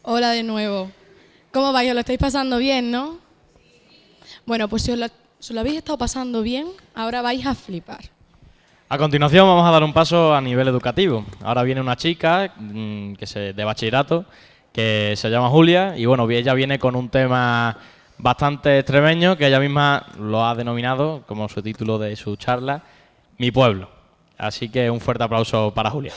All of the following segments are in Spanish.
Hola de nuevo. ¿Cómo vais? ¿Os lo estáis pasando bien, no? Bueno, pues si os lo habéis estado pasando bien, ahora vais a flipar. A continuación vamos a dar un paso a nivel educativo. Ahora viene una chica de bachillerato que se llama Julia y bueno, ella viene con un tema bastante extremeño que ella misma lo ha denominado como su título de su charla, Mi pueblo. Así que un fuerte aplauso para Julia.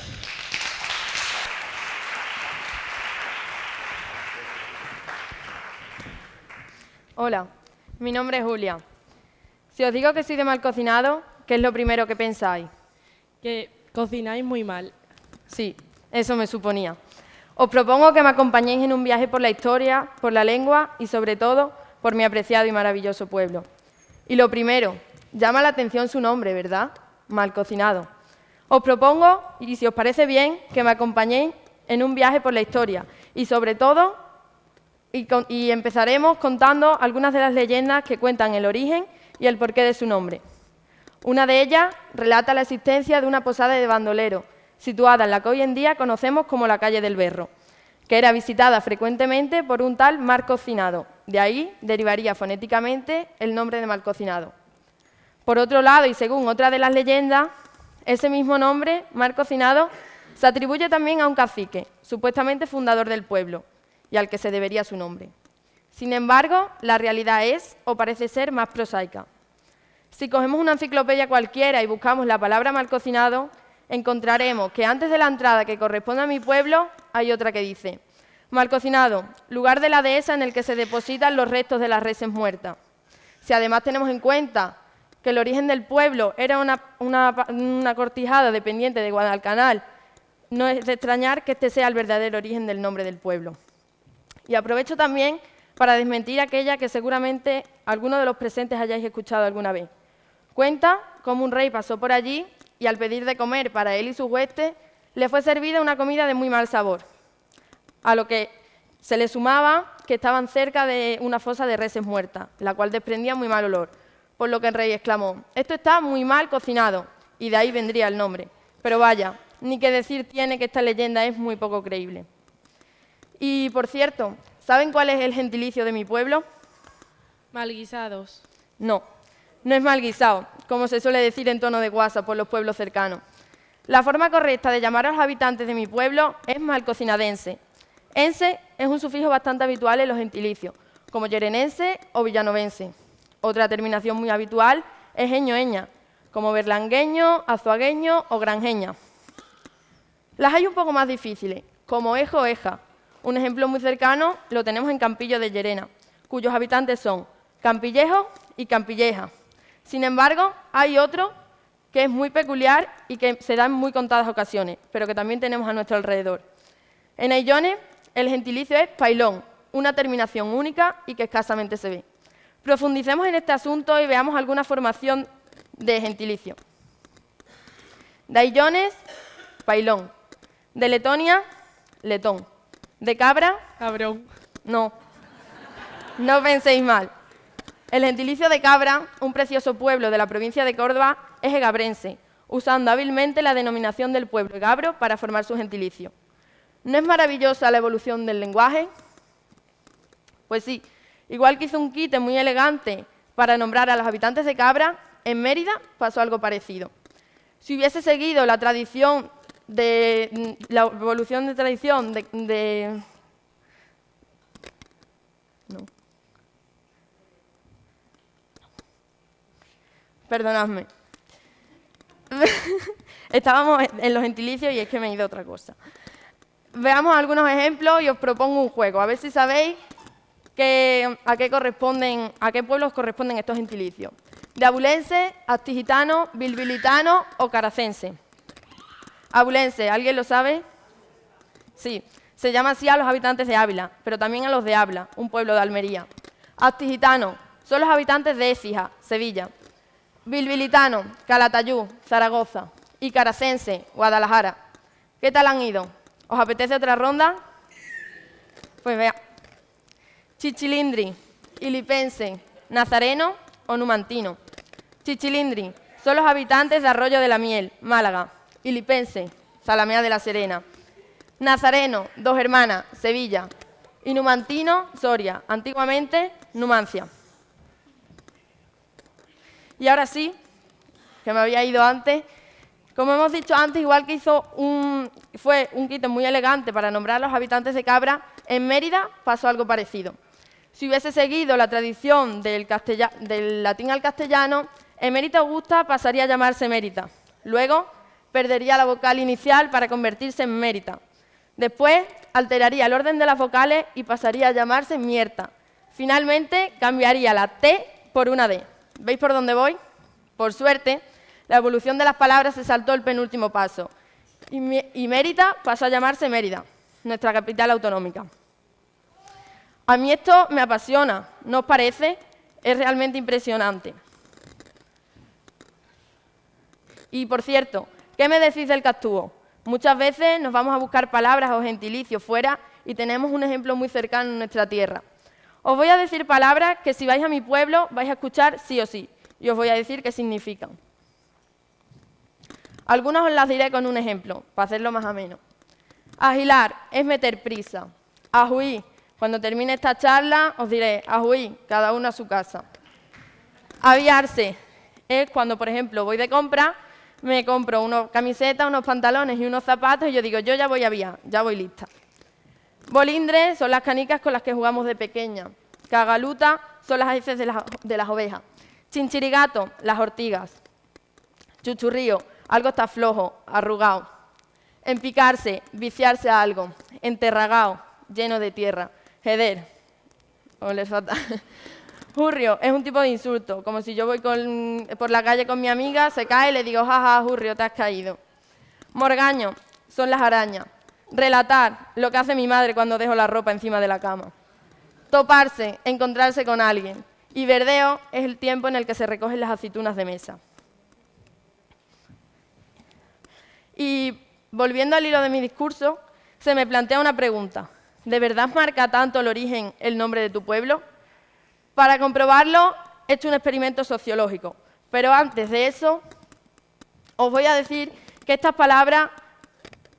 Hola, mi nombre es Julia. Si os digo que soy de Malcocinado, ¿qué es lo primero que pensáis? Que cocináis muy mal. Sí, eso me suponía. Os propongo que me acompañéis en un viaje por la historia, por la lengua y, sobre todo, por mi apreciado y maravilloso pueblo. Y lo primero, llama la atención su nombre, ¿verdad? Malcocinado. Os propongo, y si os parece bien, que me acompañéis en un viaje por la historia y, sobre todo, y empezaremos contando algunas de las leyendas que cuentan el origen y el porqué de su nombre. Una de ellas relata la existencia de una posada de bandoleros, situada en la que hoy en día conocemos como la calle del Berro, que era visitada frecuentemente por un tal Malcocinado. De ahí derivaría fonéticamente el nombre de Malcocinado. Por otro lado, y según otra de las leyendas, ese mismo nombre, Malcocinado, se atribuye también a un cacique, supuestamente fundador del pueblo, y al que se debería su nombre. Sin embargo, la realidad es, o parece ser, más prosaica. Si cogemos una enciclopedia cualquiera y buscamos la palabra Malcocinado, encontraremos que antes de la entrada que corresponde a mi pueblo, hay otra que dice: Malcocinado, lugar de la dehesa en el que se depositan los restos de las reses muertas. Si además tenemos en cuenta que el origen del pueblo era una cortijada dependiente de Guadalcanal, no es de extrañar que este sea el verdadero origen del nombre del pueblo. Y aprovecho también para desmentir aquella que seguramente alguno de los presentes hayáis escuchado alguna vez. Cuenta cómo un rey pasó por allí y al pedir de comer para él y sus huestes, le fue servida una comida de muy mal sabor, a lo que se le sumaba que estaban cerca de una fosa de reses muertas, la cual desprendía muy mal olor, por lo que el rey exclamó: «Esto está muy mal cocinado», y de ahí vendría el nombre. Pero vaya, ni que decir tiene que esta leyenda es muy poco creíble. Y, por cierto, ¿saben cuál es el gentilicio de mi pueblo? Malguisados. No, no es malguisado, como se suele decir en tono de guasa por los pueblos cercanos. La forma correcta de llamar a los habitantes de mi pueblo es malcocinadense. Ense es un sufijo bastante habitual en los gentilicios, como yerenense o villanovense. Otra terminación muy habitual es eño-eña, como berlangueño, azuagueño o granjeña. Las hay un poco más difíciles, como ejo-eja. Un ejemplo muy cercano lo tenemos en Campillo de Llerena, cuyos habitantes son campillejo y campilleja. Sin embargo, hay otro que es muy peculiar y que se da en muy contadas ocasiones, pero que también tenemos a nuestro alrededor. En Aillones, el gentilicio es pailón, una terminación única y que escasamente se ve. Profundicemos en este asunto y veamos alguna formación de gentilicio. De Aillones, pailón. De Letonia, letón. De Cabra, Cabrón. no penséis mal. El gentilicio de Cabra, un precioso pueblo de la provincia de Córdoba, es egabrense, usando hábilmente la denominación del pueblo egabro para formar su gentilicio. ¿No es maravillosa la evolución del lenguaje? Pues sí, igual que hizo un quite muy elegante para nombrar a los habitantes de Cabra, en Mérida pasó algo parecido. Si hubiese seguido la tradición de la evolución de tradición no. Perdonadme. Estábamos en los gentilicios y es que me he ido a otra cosa. Veamos algunos ejemplos y os propongo un juego, a ver si sabéis a qué pueblos corresponden estos gentilicios. De abulense, astigitano, bilbilitano o caracense. Abulense, ¿alguien lo sabe? Sí, se llama así a los habitantes de Ávila, pero también a los de Abla, un pueblo de Almería. Astigitano, son los habitantes de Écija, Sevilla. Bilbilitano, Calatayud, Zaragoza. Y caracense, Guadalajara. ¿Qué tal han ido? ¿Os apetece otra ronda? Pues vea. Chichilindri, ilipense, nazareno o numantino. Chichilindri, son los habitantes de Arroyo de la Miel, Málaga. Ilipense, Zalamea de la Serena. Nazareno, Dos Hermanas, Sevilla. y numantino, Soria, antiguamente Numancia. Y ahora sí, que me había ido antes, como hemos dicho antes, igual que fue un quite muy elegante para nombrar a los habitantes de Cabra, en Mérida pasó algo parecido. Si hubiese seguido la tradición del latín al castellano, Emérita Augusta pasaría a llamarse Emérita. Luego, perdería la vocal inicial para convertirse en Mérita. Después, alteraría el orden de las vocales y pasaría a llamarse Mierta. Finalmente, cambiaría la T por una D. ¿Veis por dónde voy? Por suerte, la evolución de las palabras se saltó el penúltimo paso y Mérida pasó a llamarse Mérida, nuestra capital autonómica. A mí esto me apasiona, ¿no os parece? Es realmente impresionante. Y, por cierto, ¿qué me decís del castúo? Muchas veces nos vamos a buscar palabras o gentilicios fuera y tenemos un ejemplo muy cercano en nuestra tierra. Os voy a decir palabras que si vais a mi pueblo vais a escuchar sí o sí, y os voy a decir qué significan. Algunas os las diré con un ejemplo, para hacerlo más ameno. Agilar es meter prisa. Ajuí, cuando termine esta charla os diré ajuí, cada uno a su casa. Aviarse es cuando, por ejemplo, voy de compra, me compro unas camisetas, unos pantalones y unos zapatos y yo digo, yo ya voy a aviar, ya voy lista. Bolindres son las canicas con las que jugamos de pequeña. Cagaluta son las heces de las ovejas. Chinchirigato, las ortigas. Chuchurrío, algo está flojo, arrugado. Empicarse, viciarse a algo. Enterragao, lleno de tierra. Jeder, o les falta. Jurrio es un tipo de insulto, como si yo voy por la calle con mi amiga, se cae y le digo, jaja, Jurrio, te has caído. Morgaño son las arañas. Relatar, lo que hace mi madre cuando dejo la ropa encima de la cama. Toparse, encontrarse con alguien. Y verdeo es el tiempo en el que se recogen las aceitunas de mesa. Y volviendo al hilo de mi discurso, se me plantea una pregunta. ¿De verdad marca tanto el origen el nombre de tu pueblo? Para comprobarlo, he hecho un experimento sociológico. Pero antes de eso, os voy a decir que estas palabras,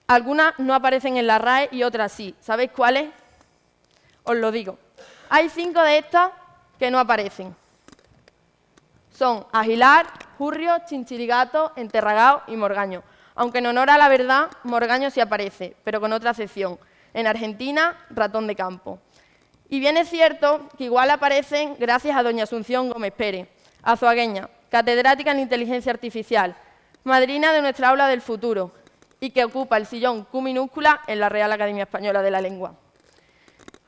algunas no aparecen en la RAE y otras sí. ¿Sabéis cuáles? Os lo digo. Hay 5 de estas que no aparecen. Son agilar, jurrio, chinchirigato, enterragao y morgaño. Aunque en honor a la verdad, morgaño sí aparece, pero con otra acepción. En Argentina, ratón de campo. Y bien es cierto que igual aparecen gracias a doña Asunción Gómez Pérez, azuagueña, catedrática en inteligencia artificial, madrina de nuestra aula del futuro y que ocupa el sillón Q minúscula en la Real Academia Española de la Lengua.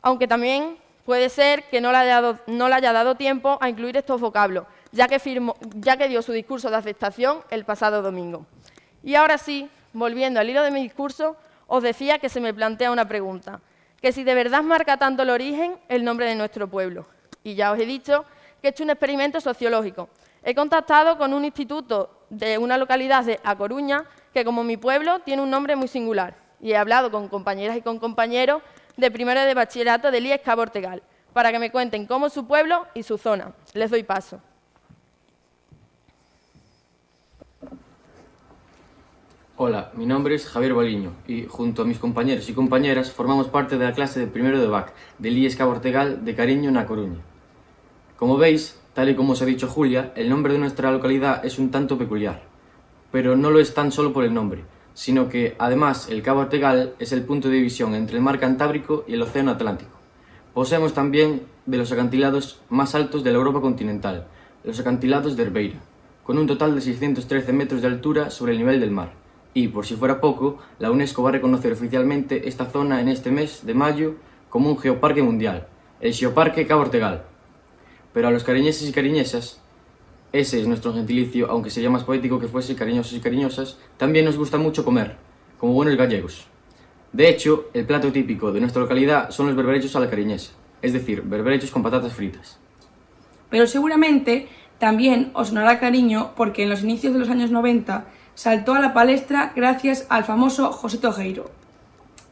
Aunque también puede ser que no le haya dado tiempo a incluir estos vocablos, ya que dio su discurso de aceptación el pasado domingo. Y ahora sí, volviendo al hilo de mi discurso, os decía que se me plantea una pregunta, que si de verdad marca tanto el origen el nombre de nuestro pueblo. Y ya os he dicho que he hecho un experimento sociológico. He contactado con un instituto de una localidad de A Coruña, que como mi pueblo tiene un nombre muy singular. Y he hablado con compañeras y con compañeros de primero de bachillerato del IES Cabo Ortegal, para que me cuenten cómo es su pueblo y su zona. Les doy paso. Hola, mi nombre es Javier Baliño y junto a mis compañeros y compañeras formamos parte de la clase de primero de BAC del IES Cabo Ortegal de Cariño, na Coruña. Como veis, tal y como os ha dicho Julia, el nombre de nuestra localidad es un tanto peculiar, pero no lo es tan solo por el nombre, sino que además el Cabo Ortegal es el punto de división entre el mar Cantábrico y el océano Atlántico. Poseemos también de los acantilados más altos de la Europa continental, los acantilados de Herbeira, con un total de 613 metros de altura sobre el nivel del mar. Y, por si fuera poco, la UNESCO va a reconocer oficialmente esta zona en este mes de mayo como un geoparque mundial, el Xeoparque Cabo Ortegal. Pero a los cariñeses y cariñesas, ese es nuestro gentilicio, aunque sería más poético que fuese cariñosos y cariñosas, también nos gusta mucho comer, como buenos gallegos. De hecho, el plato típico de nuestra localidad son los berberechos a la cariñesa, es decir, berberechos con patatas fritas. Pero seguramente también os sonará cariño porque en los inicios de los años 90 saltó a la palestra gracias al famoso José Tojeiro,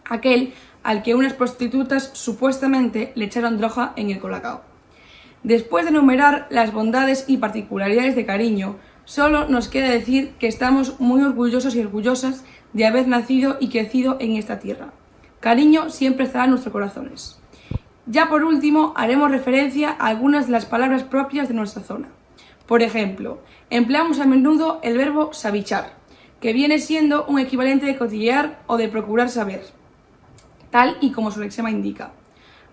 aquel al que unas prostitutas supuestamente le echaron droga en el Colacao. Después de enumerar las bondades y particularidades de Cariño, solo nos queda decir que estamos muy orgullosos y orgullosas de haber nacido y crecido en esta tierra. Cariño siempre estará en nuestros corazones. Ya por último, haremos referencia a algunas de las palabras propias de nuestra zona. Por ejemplo, empleamos a menudo el verbo sabichar, que viene siendo un equivalente de cotillear o de procurar saber, tal y como su lexema indica.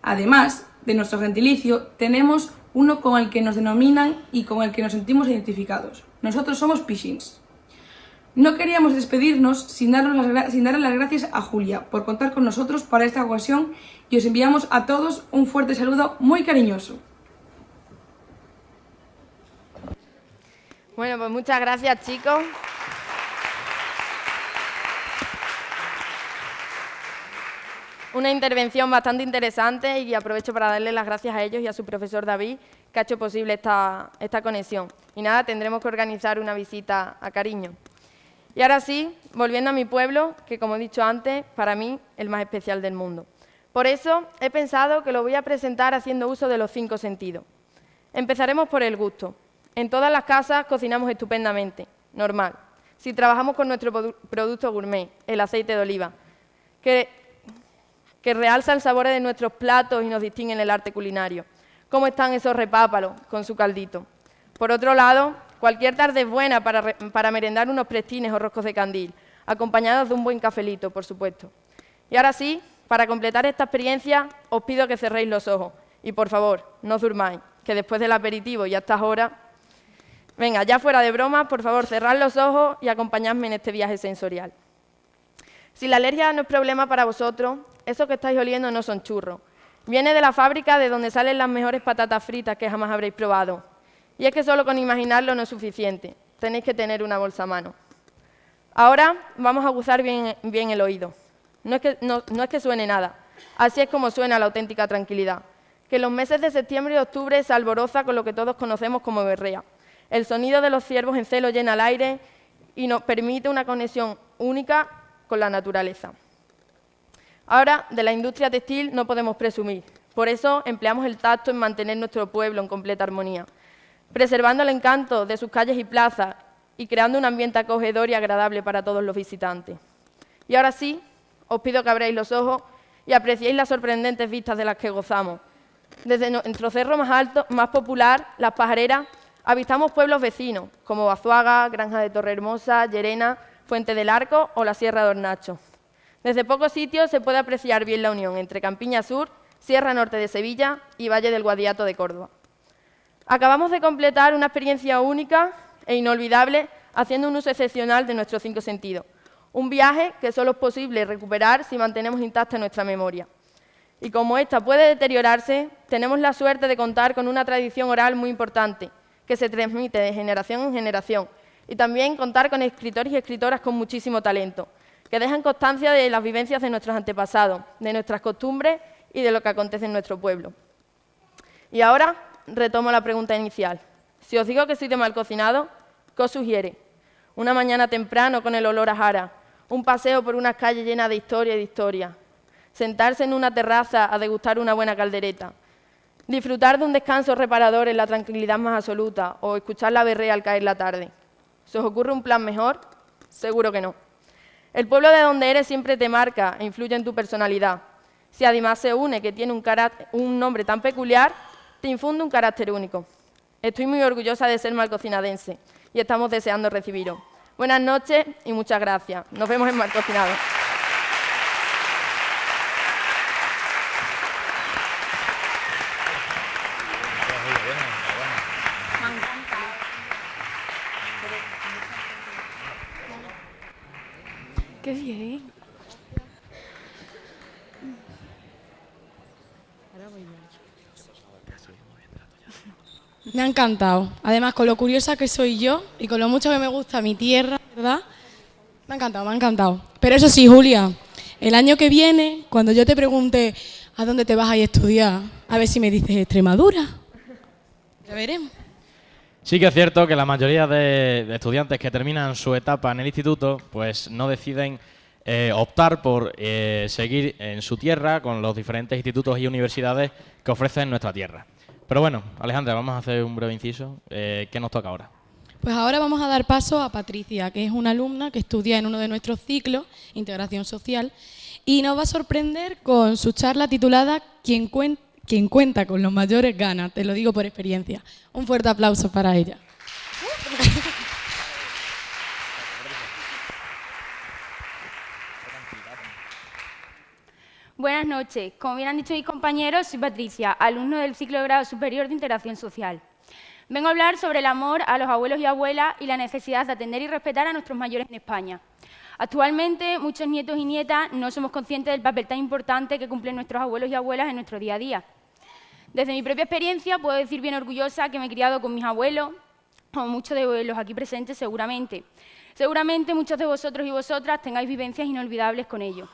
Además de nuestro gentilicio, tenemos uno con el que nos denominan y con el que nos sentimos identificados. Nosotros somos pixins. No queríamos despedirnos sin darle las gracias a Julia por contar con nosotros para esta ocasión y os enviamos a todos un fuerte saludo muy cariñoso. Bueno, pues muchas gracias, chicos. Una intervención bastante interesante y aprovecho para darle las gracias a ellos y a su profesor David, que ha hecho posible esta conexión. Y nada, tendremos que organizar una visita a Cariño. Y ahora sí, volviendo a mi pueblo, que como he dicho antes, para mí, el más especial del mundo. Por eso he pensado que lo voy a presentar haciendo uso de los 5 sentidos. Empezaremos por el gusto. En todas las casas cocinamos estupendamente, normal. Si trabajamos con nuestro producto gourmet, el aceite de oliva, que realza el sabor de nuestros platos y nos distingue en el arte culinario. ¿Cómo están esos repápalos con su caldito? Por otro lado, cualquier tarde es buena para merendar unos prestines o roscos de candil, acompañados de un buen cafelito, por supuesto. Y ahora sí, para completar esta experiencia, os pido que cerréis los ojos. Y por favor, no os durmáis, que después del aperitivo y a estas horas... Venga, ya fuera de broma, por favor, cerrad los ojos y acompañadme en este viaje sensorial. Si la alergia no es problema para vosotros, eso que estáis oliendo no son churros. Viene de la fábrica de donde salen las mejores patatas fritas que jamás habréis probado. Y es que solo con imaginarlo no es suficiente. Tenéis que tener una bolsa a mano. Ahora vamos a aguzar bien el oído. No es que suene nada. Así es como suena la auténtica tranquilidad. Que en los meses de septiembre y octubre se alboroza con lo que todos conocemos como berrea. El sonido de los ciervos en celo llena el aire y nos permite una conexión única con la naturaleza. Ahora, de la industria textil no podemos presumir. Por eso empleamos el tacto en mantener nuestro pueblo en completa armonía, preservando el encanto de sus calles y plazas y creando un ambiente acogedor y agradable para todos los visitantes. Y ahora sí, os pido que abráis los ojos y apreciéis las sorprendentes vistas de las que gozamos. Desde nuestro cerro más alto, más popular, Las Pajareras, avistamos pueblos vecinos, como Bazuaga, Granja de Torrehermosa, Llerena, Fuente del Arco o la Sierra de Hornacho. Desde pocos sitios se puede apreciar bien la unión entre Campiña Sur, Sierra Norte de Sevilla y Valle del Guadiato de Córdoba. Acabamos de completar una experiencia única e inolvidable haciendo un uso excepcional de nuestros 5 sentidos. Un viaje que solo es posible recuperar si mantenemos intacta nuestra memoria. Y como esta puede deteriorarse, tenemos la suerte de contar con una tradición oral muy importante, que se transmite de generación en generación, y también contar con escritores y escritoras con muchísimo talento, que dejan constancia de las vivencias de nuestros antepasados, de nuestras costumbres y de lo que acontece en nuestro pueblo. Y ahora retomo la pregunta inicial. Si os digo que soy de mal cocinado, ¿qué os sugiere? Una mañana temprano con el olor a jara, un paseo por unas calles llenas de historia, sentarse en una terraza a degustar una buena caldereta, disfrutar de un descanso reparador en la tranquilidad más absoluta o escuchar la berrea al caer la tarde. ¿Se os ocurre un plan mejor? Seguro que no. El pueblo de donde eres siempre te marca e influye en tu personalidad. Si además se une que tiene un nombre tan peculiar, te infunde un carácter único. Estoy muy orgullosa de ser malcocinadense y estamos deseando recibiros. Buenas noches y muchas gracias. Nos vemos en Malcocinado. ¡Qué bien! Me ha encantado. Además, con lo curiosa que soy yo y con lo mucho que me gusta mi tierra, ¿verdad? Me ha encantado, me ha encantado. Pero eso sí, Julia, el año que viene, cuando yo te pregunte a dónde te vas a ir a estudiar, a ver si me dices Extremadura. Ya veremos. Sí que es cierto que la mayoría de estudiantes que terminan su etapa en el instituto, pues no deciden optar por seguir en su tierra con los diferentes institutos y universidades que ofrecen nuestra tierra. Pero bueno, Alejandra, vamos a hacer un breve inciso. ¿Qué nos toca ahora? Pues ahora vamos a dar paso a Patricia, que es una alumna que estudia en uno de nuestros ciclos, Integración Social, y nos va a sorprender con su charla titulada ¿Quién Quien cuenta con los mayores gana, te lo digo por experiencia. Un fuerte aplauso para ella. Buenas noches. Como bien han dicho mis compañeros, soy Patricia, alumno del ciclo de grado superior de Integración Social. Vengo a hablar sobre el amor a los abuelos y abuelas y la necesidad de atender y respetar a nuestros mayores en España. Actualmente, muchos nietos y nietas no somos conscientes del papel tan importante que cumplen nuestros abuelos y abuelas en nuestro día a día. Desde mi propia experiencia, puedo decir bien orgullosa que me he criado con mis abuelos, como muchos de los aquí presentes seguramente. Seguramente muchos de vosotros y vosotras tengáis vivencias inolvidables con ellos.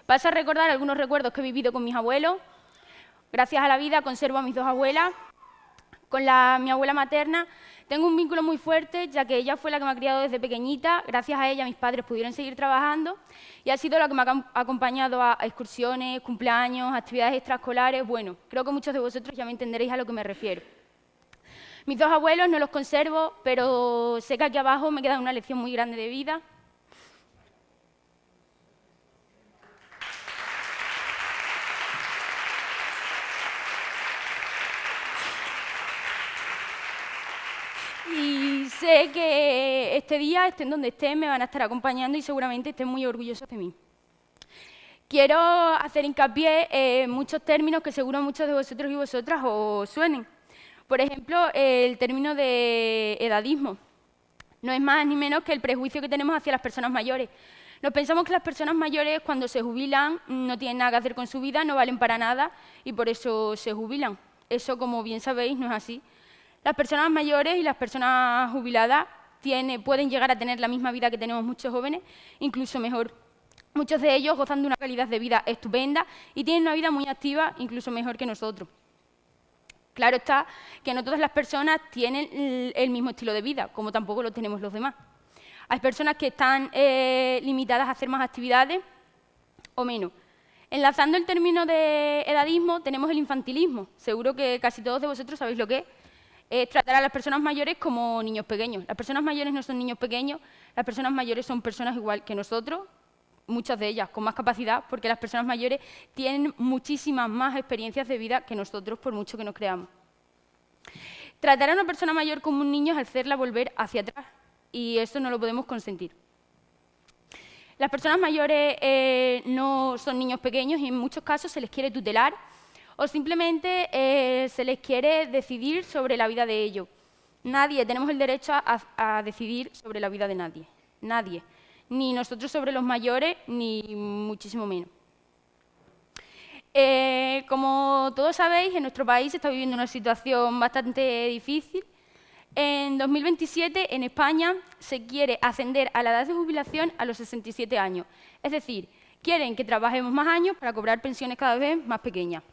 Paso a recordar algunos recuerdos que he vivido con mis abuelos. Gracias a la vida conservo a mis dos abuelas. Con mi abuela materna tengo un vínculo muy fuerte, ya que ella fue la que me ha criado desde pequeñita. Gracias a ella mis padres pudieron seguir trabajando y ha sido la que me ha acompañado a excursiones, cumpleaños, actividades extraescolares. Bueno, creo que muchos de vosotros ya me entenderéis a lo que me refiero. Mis dos abuelos no los conservo, pero sé que aquí abajo me queda una lección muy grande de vida. Y sé que este día, estén donde estén, me van a estar acompañando y seguramente estén muy orgullosos de mí. Quiero hacer hincapié en muchos términos que seguro muchos de vosotros y vosotras os suenen. Por ejemplo, el término de edadismo. No es más ni menos que el prejuicio que tenemos hacia las personas mayores. Nos pensamos que las personas mayores, cuando se jubilan, no tienen nada que hacer con su vida, no valen para nada y por eso se jubilan. Eso, como bien sabéis, no es así. Las personas mayores y las personas jubiladas pueden llegar a tener la misma vida que tenemos muchos jóvenes, incluso mejor. Muchos de ellos gozan de una calidad de vida estupenda y tienen una vida muy activa, incluso mejor que nosotros. Claro está que no todas las personas tienen el mismo estilo de vida, como tampoco lo tenemos los demás. Hay personas que están limitadas a hacer más actividades o menos. Enlazando el término de edadismo, tenemos el infantilismo. Seguro que casi todos de vosotros sabéis lo que es. Es tratar a las personas mayores como niños pequeños. Las personas mayores no son niños pequeños, las personas mayores son personas igual que nosotros, muchas de ellas con más capacidad, porque las personas mayores tienen muchísimas más experiencias de vida que nosotros, por mucho que nos creamos. Tratar a una persona mayor como un niño es hacerla volver hacia atrás, y eso no lo podemos consentir. Las personas mayores no son niños pequeños y en muchos casos se les quiere tutelar o simplemente se les quiere decidir sobre la vida de ellos. Nadie tenemos el derecho a decidir sobre la vida de nadie. Nadie. Ni nosotros sobre los mayores, ni muchísimo menos. Como todos sabéis, en nuestro país se está viviendo una situación bastante difícil. En 2027, en España, se quiere ascender a la edad de jubilación a los 67 años. Es decir, quieren que trabajemos más años para cobrar pensiones cada vez más pequeñas.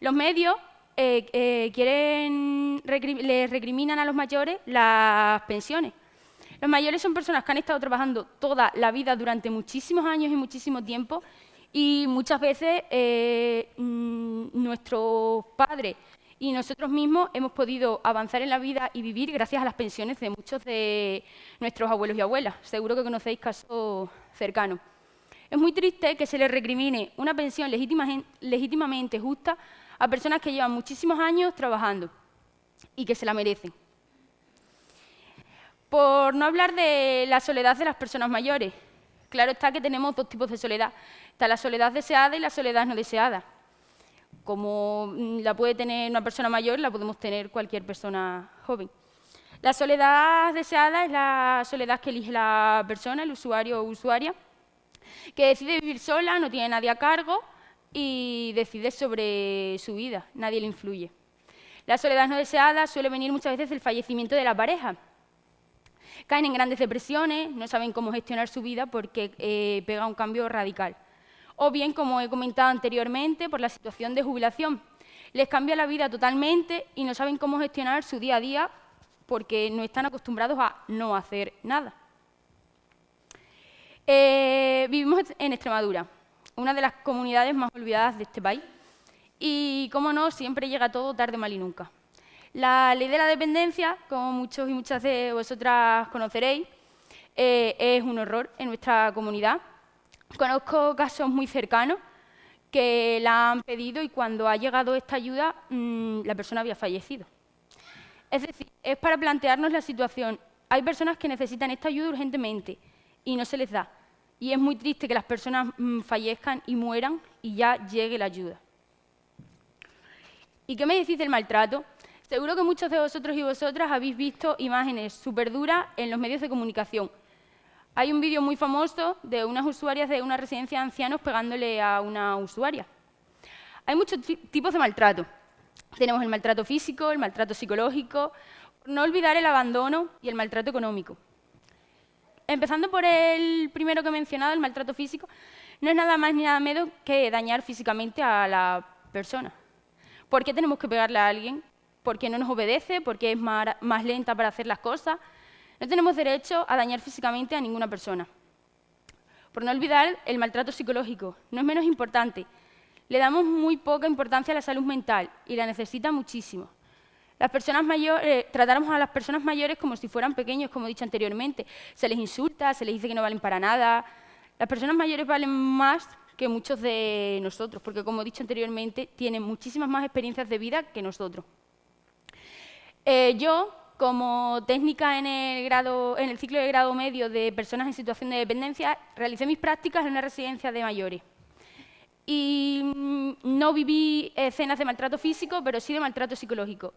Los medios les recriminan a los mayores las pensiones. Los mayores son personas que han estado trabajando toda la vida durante muchísimos años y muchísimo tiempo y muchas veces nuestros padres y nosotros mismos hemos podido avanzar en la vida y vivir gracias a las pensiones de muchos de nuestros abuelos y abuelas. Seguro que conocéis casos cercanos. Es muy triste que se les recrimine una pensión legítimamente justa a personas que llevan muchísimos años trabajando y que se la merecen. Por no hablar de la soledad de las personas mayores. Claro está que tenemos dos tipos de soledad. Está la soledad deseada y la soledad no deseada. Como la puede tener una persona mayor, la podemos tener cualquier persona joven. La soledad deseada es la soledad que elige la persona, el usuario o usuaria, que decide vivir sola, no tiene nadie a cargo y decide sobre su vida, nadie le influye. La soledad no deseada suele venir muchas veces del fallecimiento de la pareja. Caen en grandes depresiones, no saben cómo gestionar su vida porque pega un cambio radical. O bien, como he comentado anteriormente, por la situación de jubilación. Les cambia la vida totalmente y no saben cómo gestionar su día a día porque no están acostumbrados a no hacer nada. Vivimos en Extremadura, una de las comunidades más olvidadas de este país. Y, como no, siempre llega todo tarde, mal y nunca. La ley de la dependencia, como muchos y muchas de vosotras conoceréis, es un horror en nuestra comunidad. Conozco casos muy cercanos que la han pedido y cuando ha llegado esta ayuda la persona había fallecido. Es decir, es para plantearnos la situación. Hay personas que necesitan esta ayuda urgentemente y no se les da. Y es muy triste que las personas fallezcan y mueran y ya llegue la ayuda. ¿Y qué me decís del maltrato? Seguro que muchos de vosotros y vosotras habéis visto imágenes súper duras en los medios de comunicación. Hay un vídeo muy famoso de unas usuarias de una residencia de ancianos pegándole a una usuaria. Hay muchos tipos de maltrato. Tenemos el maltrato físico, el maltrato psicológico, por no olvidar el abandono y el maltrato económico. Empezando por el primero que he mencionado, el maltrato físico, no es nada más ni nada menos que dañar físicamente a la persona. ¿Por qué tenemos que pegarle a alguien? ¿Porque no nos obedece? ¿Porque es más lenta para hacer las cosas? No tenemos derecho a dañar físicamente a ninguna persona. Por no olvidar el maltrato psicológico, no es menos importante. Le damos muy poca importancia a la salud mental y la necesita muchísimo. Las personas mayores, tratamos a las personas mayores como si fueran pequeños, como he dicho anteriormente. Se les insulta, se les dice que no valen para nada. Las personas mayores valen más que muchos de nosotros, porque como he dicho anteriormente, tienen muchísimas más experiencias de vida que nosotros. Yo, como técnica en el ciclo de grado medio de personas en situación de dependencia, realicé mis prácticas en una residencia de mayores. Y no viví escenas de maltrato físico, pero sí de maltrato psicológico.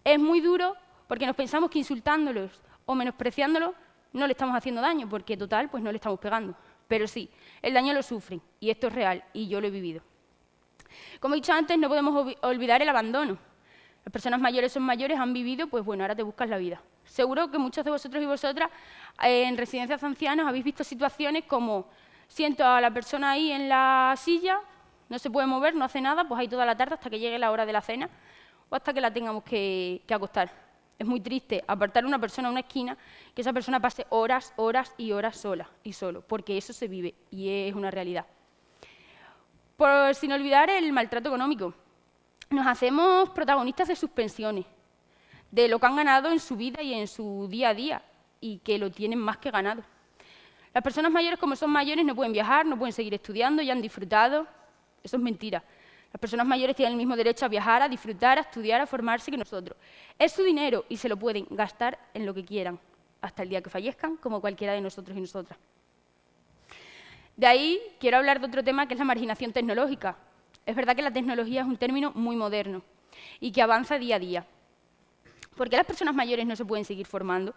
Es muy duro porque nos pensamos que insultándolos o menospreciándolos no le estamos haciendo daño, porque total, pues no le estamos pegando. Pero sí, el daño lo sufren, y esto es real, y yo lo he vivido. Como he dicho antes, no podemos olvidar el abandono. Las personas mayores son mayores, han vivido, pues bueno, ahora te buscas la vida. Seguro que muchos de vosotros y vosotras en residencias de ancianos habéis visto situaciones como siento a la persona ahí en la silla, no se puede mover, no hace nada, pues ahí toda la tarde hasta que llegue la hora de la cena o hasta que la tengamos que acostar. Es muy triste apartar a una persona a una esquina, que esa persona pase horas, horas y horas sola y solo, porque eso se vive y es una realidad. Sin olvidar el maltrato económico. Nos hacemos protagonistas de sus pensiones, de lo que han ganado en su vida y en su día a día, y que lo tienen más que ganado. Las personas mayores, como son mayores, no pueden viajar, no pueden seguir estudiando, ya han disfrutado. Eso es mentira. Las personas mayores tienen el mismo derecho a viajar, a disfrutar, a estudiar, a formarse que nosotros. Es su dinero y se lo pueden gastar en lo que quieran, hasta el día que fallezcan, como cualquiera de nosotros y nosotras. De ahí quiero hablar de otro tema, que es la marginación tecnológica. Es verdad que la tecnología es un término muy moderno y que avanza día a día. ¿Por qué las personas mayores no se pueden seguir formando?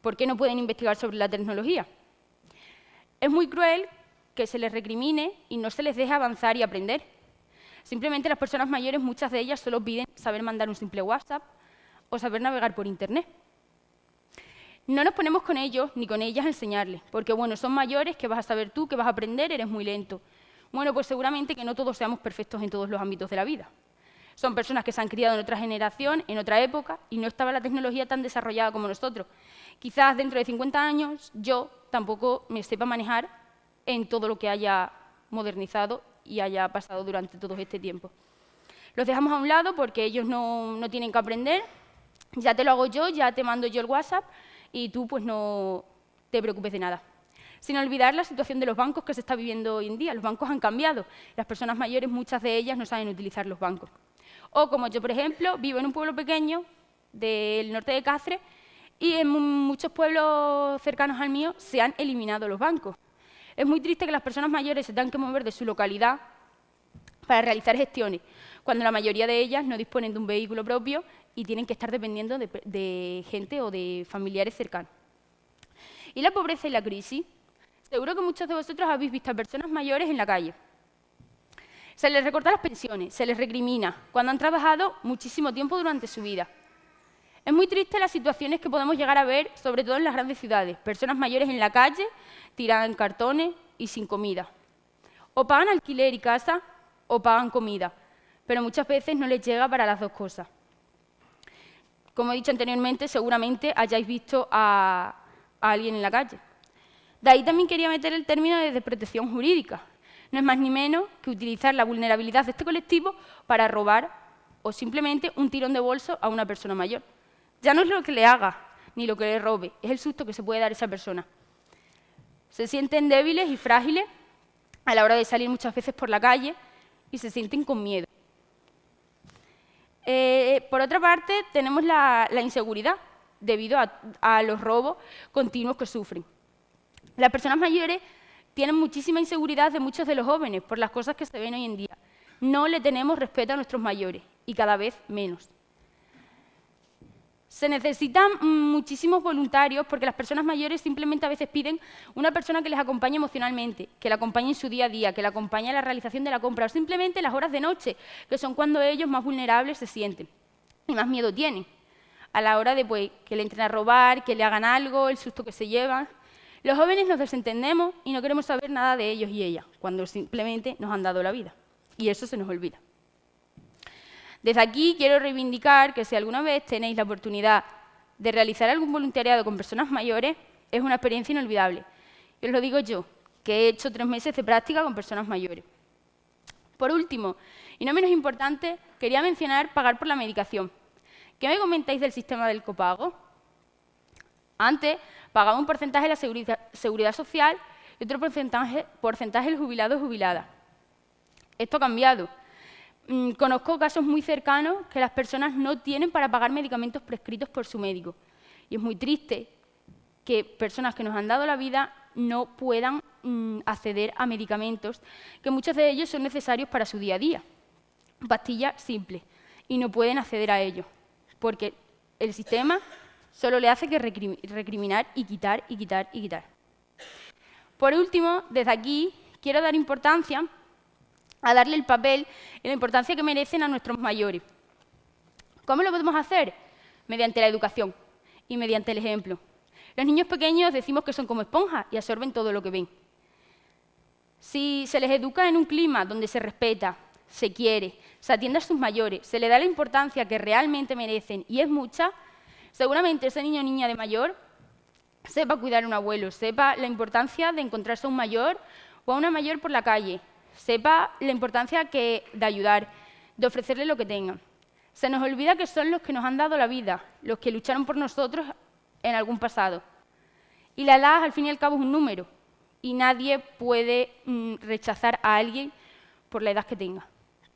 ¿Por qué no pueden investigar sobre la tecnología? Es muy cruel que se les recrimine y no se les deje avanzar y aprender. Simplemente las personas mayores, muchas de ellas, solo piden saber mandar un simple WhatsApp o saber navegar por Internet. No nos ponemos con ellos ni con ellas a enseñarles, porque bueno, son mayores, ¿qué vas a saber tú? ¿Qué vas a aprender? Eres muy lento. Bueno, pues seguramente que no todos seamos perfectos en todos los ámbitos de la vida. Son personas que se han criado en otra generación, en otra época, y no estaba la tecnología tan desarrollada como nosotros. Quizás dentro de 50 años yo tampoco me sepa manejar en todo lo que haya modernizado y haya pasado durante todo este tiempo. Los dejamos a un lado porque ellos no tienen que aprender, ya te lo hago yo, ya te mando yo el WhatsApp y tú pues no te preocupes de nada. Sin olvidar la situación de los bancos que se está viviendo hoy en día. Los bancos han cambiado. Las personas mayores, muchas de ellas, no saben utilizar los bancos. O como yo, por ejemplo, vivo en un pueblo pequeño del norte de Cáceres y en muchos pueblos cercanos al mío se han eliminado los bancos. Es muy triste que las personas mayores se tengan que mover de su localidad para realizar gestiones, cuando la mayoría de ellas no disponen de un vehículo propio y tienen que estar dependiendo de gente o de familiares cercanos. ¿Y la pobreza y la crisis? Seguro que muchos de vosotros habéis visto a personas mayores en la calle. Se les recorta las pensiones, se les recrimina, cuando han trabajado muchísimo tiempo durante su vida. Es muy triste las situaciones que podemos llegar a ver, sobre todo en las grandes ciudades. Personas mayores en la calle, tiradas en cartones y sin comida. O pagan alquiler y casa, o pagan comida, pero muchas veces no les llega para las dos cosas. Como he dicho anteriormente, seguramente hayáis visto a alguien en la calle. De ahí también quería meter el término de desprotección jurídica. No es más ni menos que utilizar la vulnerabilidad de este colectivo para robar o simplemente un tirón de bolso a una persona mayor. Ya no es lo que le haga ni lo que le robe, es el susto que se puede dar esa persona. Se sienten débiles y frágiles a la hora de salir muchas veces por la calle y se sienten con miedo. Por otra parte, tenemos la inseguridad debido a los robos continuos que sufren. Las personas mayores tienen muchísima inseguridad de muchos de los jóvenes por las cosas que se ven hoy en día. No le tenemos respeto a nuestros mayores y cada vez menos. Se necesitan muchísimos voluntarios porque las personas mayores simplemente a veces piden una persona que les acompañe emocionalmente, que la acompañe en su día a día, que la acompañe en la realización de la compra o simplemente las horas de noche, que son cuando ellos más vulnerables se sienten y más miedo tienen a la hora de que le entren a robar, que le hagan algo, el susto que se llevan. Los jóvenes nos desentendemos y no queremos saber nada de ellos y ellas, cuando simplemente nos han dado la vida. Y eso se nos olvida. Desde aquí quiero reivindicar que si alguna vez tenéis la oportunidad de realizar algún voluntariado con personas mayores, es una experiencia inolvidable. Y os lo digo yo, que he hecho 3 meses de práctica con personas mayores. Por último, y no menos importante, quería mencionar pagar por la medicación. ¿Qué me comentáis del sistema del copago? Antes pagaba un porcentaje de la seguridad social y otro porcentaje el jubilado o jubilada. Esto ha cambiado. Conozco casos muy cercanos que las personas no tienen para pagar medicamentos prescritos por su médico. Y es muy triste que personas que nos han dado la vida no puedan acceder a medicamentos que muchos de ellos son necesarios para su día a día. Pastillas simples. Y no pueden acceder a ellos. Porque el sistema solo le hace que recriminar y quitar y quitar y quitar. Por último, desde aquí quiero dar importancia a darle el papel y la importancia que merecen a nuestros mayores. ¿Cómo lo podemos hacer? Mediante la educación y mediante el ejemplo. Los niños pequeños decimos que son como esponjas y absorben todo lo que ven. Si se les educa en un clima donde se respeta, se quiere, se atiende a sus mayores, se le da la importancia que realmente merecen y es mucha, seguramente ese niño o niña de mayor sepa cuidar a un abuelo, sepa la importancia de encontrarse a un mayor o a una mayor por la calle, sepa la importancia de ayudar, de ofrecerle lo que tengan. Se nos olvida que son los que nos han dado la vida, los que lucharon por nosotros en algún pasado. Y la edad, al fin y al cabo, es un número, y nadie puede rechazar a alguien por la edad que tenga.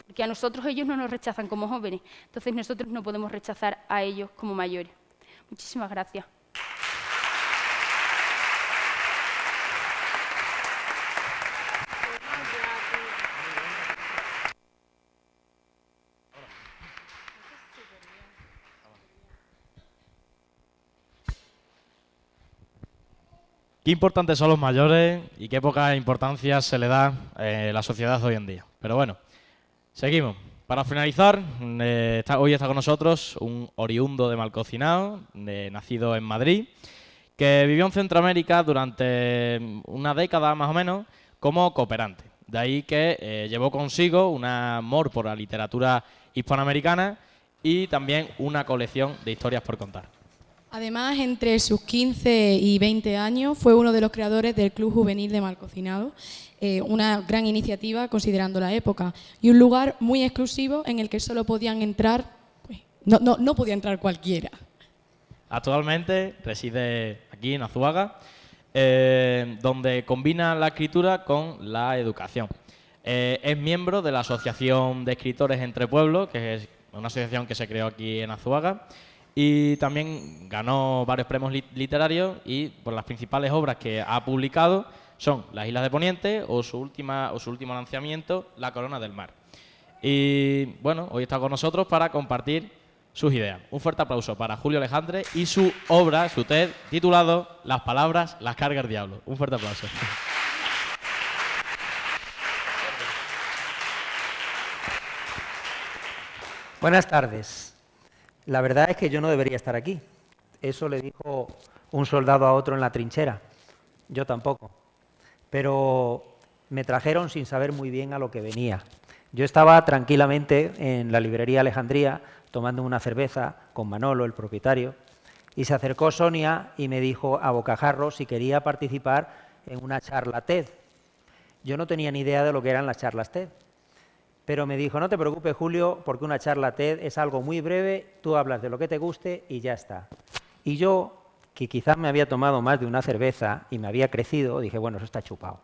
Porque a nosotros ellos no nos rechazan como jóvenes, entonces nosotros no podemos rechazar a ellos como mayores. Muchísimas gracias. Qué importantes son los mayores y qué poca importancia se le da en la sociedad hoy en día. Pero bueno, seguimos. Para finalizar, hoy está con nosotros un oriundo de Malcocinao, nacido en Madrid, que vivió en Centroamérica durante una década más o menos como cooperante. De ahí que llevó consigo un amor por la literatura hispanoamericana y también una colección de historias por contar. Además, entre sus 15 y 20 años, fue uno de los creadores del Club Juvenil de Malcocinado, una gran iniciativa considerando la época, y un lugar muy exclusivo en el que solo podían entrar, no podía entrar cualquiera. Actualmente reside aquí en Azuaga, donde combina la escritura con la educación. Es miembro de la Asociación de Escritores Entre Pueblos, que es una asociación que se creó aquí en Azuaga, y también ganó varios premios literarios y por las principales obras que ha publicado son Las Islas de Poniente o su último lanzamiento, La Corona del Mar. Y bueno, hoy está con nosotros para compartir sus ideas. Un fuerte aplauso para Julio Alejandre y su obra, su TED, titulado Las palabras las carga el diablo. Un fuerte aplauso. Buenas tardes. La verdad es que yo no debería estar aquí. Eso le dijo un soldado a otro en la trinchera. Yo tampoco. Pero me trajeron sin saber muy bien a lo que venía. Yo estaba tranquilamente en la librería Alejandría tomando una cerveza con Manolo, el propietario, y se acercó Sonia y me dijo a bocajarro si quería participar en una charla TED. Yo no tenía ni idea de lo que eran las charlas TED. Pero me dijo, no te preocupes, Julio, porque una charla TED es algo muy breve, tú hablas de lo que te guste y ya está. Y yo, que quizás me había tomado más de una cerveza y me había crecido, dije, bueno, eso está chupado.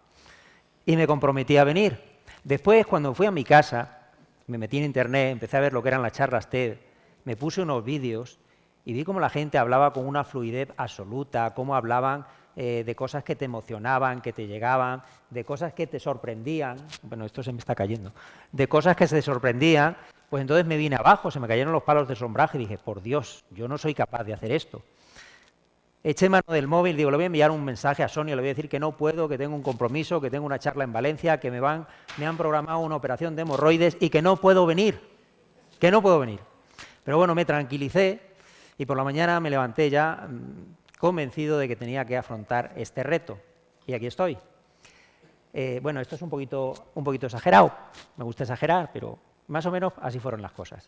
Y me comprometí a venir. Después, cuando fui a mi casa, me metí en internet, empecé a ver lo que eran las charlas TED, me puse unos vídeos y vi cómo la gente hablaba con una fluidez absoluta, cómo hablaban de cosas que te emocionaban, que te llegaban, de cosas que te sorprendían. Bueno, esto se me está cayendo. De cosas que se sorprendían, pues entonces me vine abajo, se me cayeron los palos de sombraje y dije, por Dios, yo no soy capaz de hacer esto. Eché mano del móvil, digo, le voy a enviar un mensaje a Sonia, le voy a decir que no puedo, que tengo un compromiso, que tengo una charla en Valencia, que me han programado una operación de hemorroides y que no puedo venir, que no puedo venir. Pero bueno, me tranquilicé y por la mañana me levanté ya convencido de que tenía que afrontar este reto. Y aquí estoy. Bueno, esto es un poquito exagerado, me gusta exagerar, pero más o menos así fueron las cosas.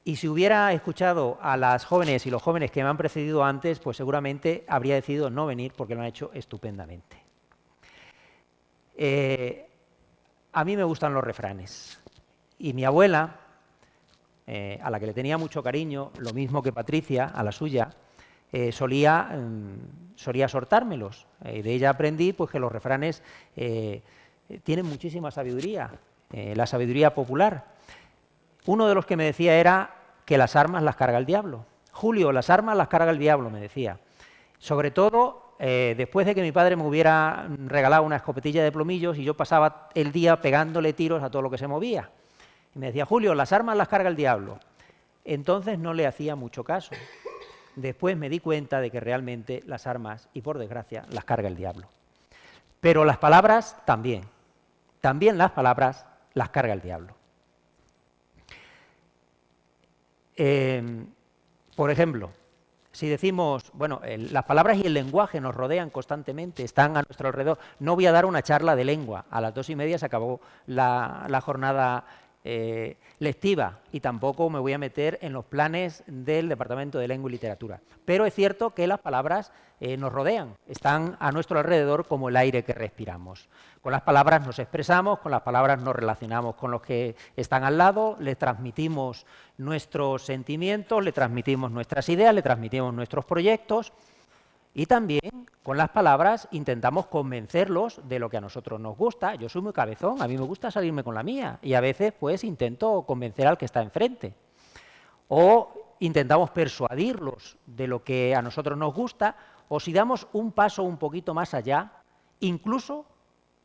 Y si hubiera escuchado a las jóvenes y los jóvenes que me han precedido antes, pues seguramente habría decidido no venir porque lo han hecho estupendamente. A mí me gustan los refranes. Y mi abuela, a la que le tenía mucho cariño, lo mismo que Patricia, a la suya, solía soltármelos. De ella aprendí pues, que los refranes tienen muchísima sabiduría, la sabiduría popular. Uno de los que me decía era que las armas las carga el diablo. Julio, las armas las carga el diablo, me decía. Sobre todo después de que mi padre me hubiera regalado una escopetilla de plomillos y yo pasaba el día pegándole tiros a todo lo que se movía. Y me decía, Julio, las armas las carga el diablo. Entonces no le hacía mucho caso. Después me di cuenta de que realmente las armas, y por desgracia, las carga el diablo. Pero las palabras también. También las palabras las carga el diablo. Por ejemplo, si decimos, bueno, las palabras y el lenguaje nos rodean constantemente, están a nuestro alrededor. No voy a dar una charla de lengua. A las 2:30 se acabó la jornada lectiva y tampoco me voy a meter en los planes del Departamento de Lengua y Literatura. Pero es cierto que las palabras nos rodean, están a nuestro alrededor como el aire que respiramos. Con las palabras nos expresamos, con las palabras nos relacionamos con los que están al lado, les transmitimos nuestros sentimientos, le transmitimos nuestras ideas, le transmitimos nuestros proyectos y también con las palabras intentamos convencerlos de lo que a nosotros nos gusta. Yo soy muy cabezón, a mí me gusta salirme con la mía y a veces pues intento convencer al que está enfrente. O intentamos persuadirlos de lo que a nosotros nos gusta o si damos un paso un poquito más allá, incluso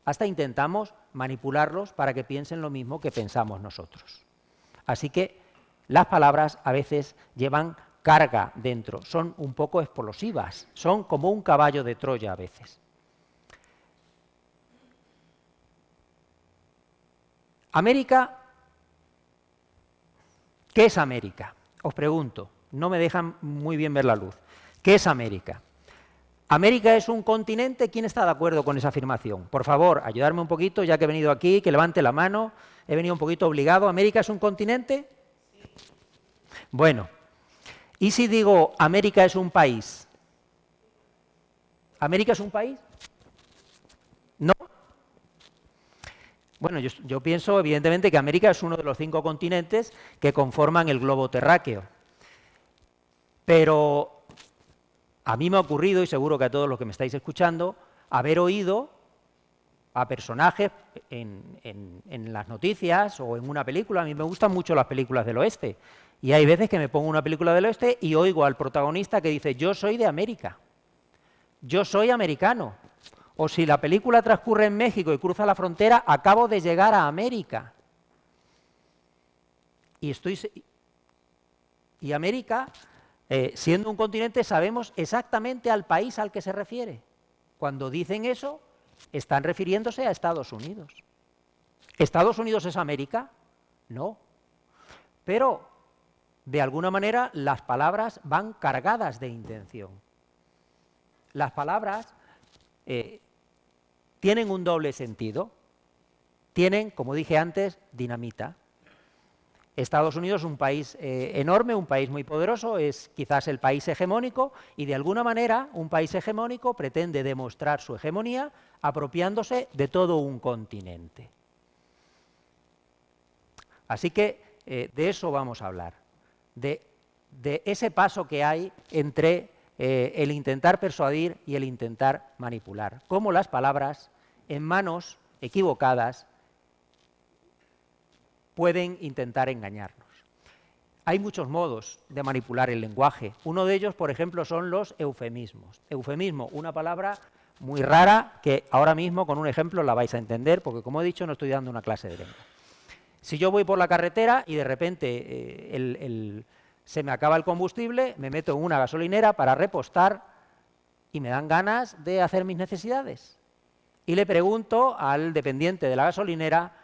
hasta intentamos manipularlos para que piensen lo mismo que pensamos nosotros. Así que las palabras a veces llevan carga dentro, son un poco explosivas, son como un caballo de Troya a veces. América, ¿qué es América? Os pregunto, no me dejan muy bien ver la luz. ¿Qué es América? ¿América es un continente? ¿Quién está de acuerdo con esa afirmación? Por favor, ayudarme un poquito, ya que he venido aquí, que levante la mano. He venido un poquito obligado. ¿América es un continente? Bueno, ¿y si digo América es un país? ¿América es un país? ¿No? Bueno, yo pienso evidentemente que América es uno de los 5 continentes que conforman el globo terráqueo. Pero a mí me ha ocurrido, y seguro que a todos los que me estáis escuchando, haber oído a personajes en las noticias o en una película. A mí me gustan mucho las películas del oeste. Y hay veces que me pongo una película del oeste y oigo al protagonista que dice, yo soy de América, yo soy americano. O si la película transcurre en México y cruza la frontera, acabo de llegar a América. Y América, siendo un continente, sabemos exactamente al país al que se refiere. Cuando dicen eso, están refiriéndose a Estados Unidos. ¿Estados Unidos es América? No. Pero, de alguna manera, las palabras van cargadas de intención. Las palabras tienen un doble sentido. Tienen, como dije antes, dinamita. Estados Unidos es un país enorme, un país muy poderoso, es quizás el país hegemónico y de alguna manera un país hegemónico pretende demostrar su hegemonía apropiándose de todo un continente. Así que de eso vamos a hablar, de ese paso que hay entre el intentar persuadir y el intentar manipular. Cómo las palabras en manos equivocadas pueden intentar engañarnos. Hay muchos modos de manipular el lenguaje. Uno de ellos, por ejemplo, son los eufemismos. Eufemismo, una palabra muy rara que ahora mismo con un ejemplo la vais a entender, porque como he dicho no estoy dando una clase de lengua. Si yo voy por la carretera y de repente se me acaba el combustible, me meto en una gasolinera para repostar y me dan ganas de hacer mis necesidades. Y le pregunto al dependiente de la gasolinera